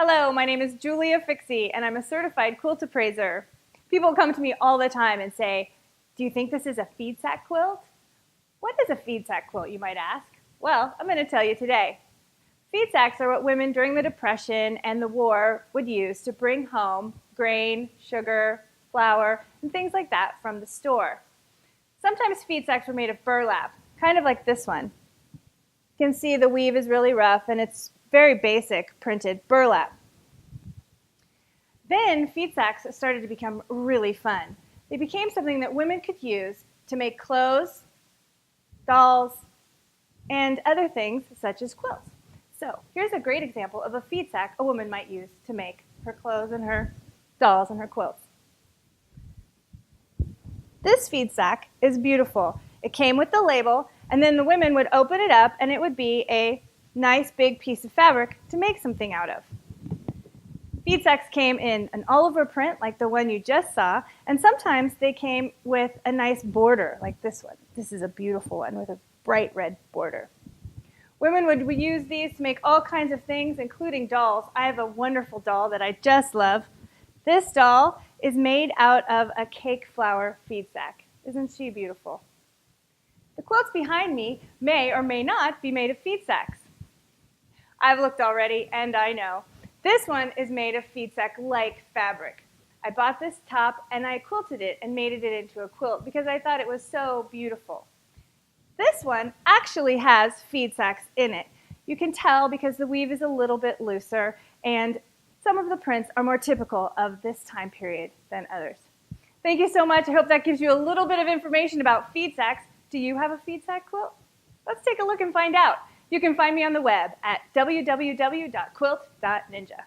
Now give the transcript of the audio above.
Hello, my name is Julia Fixie, and I'm a certified quilt appraiser. People come to me all the time and say, "Do you think this is a feed sack quilt?" What is a feed sack quilt, you might ask? Well, I'm going to tell you today. Feed sacks are what women during the Depression and the war would use to bring home grain, sugar, flour, and things like that from the store. Sometimes feed sacks were made of burlap, kind of like this one. You can see the weave is really rough, and it's very basic printed burlap. Then feed sacks started to become really fun. They became something that women could use to make clothes, dolls, and other things such as quilts. So here's a great example of a feed sack a woman might use to make her clothes and her dolls and her quilts. This feed sack is beautiful. It came with the label, and then the women would open it up, and it would be a nice big piece of fabric to make something out of. Feed sacks came in an all-over print like the one you just saw, and sometimes they came with a nice border like this one. This is a beautiful one with a bright red border. Women would use these to make all kinds of things, including dolls. I have a wonderful doll that I just love. This doll is made out of a cake flour feed sack. Isn't she beautiful? The quilts behind me may or may not be made of feed sacks. I've looked already, and I know. This one is made of feed sack-like fabric. I bought this top, and I quilted it and made it into a quilt because I thought it was so beautiful. This one actually has feed sacks in it. You can tell because the weave is a little bit looser, and some of the prints are more typical of this time period than others. Thank you so much. I hope that gives you a little bit of information about feed sacks. Do you have a feed sack quilt? Let's take a look and find out. You can find me on the web at www.Quilt.Ninja.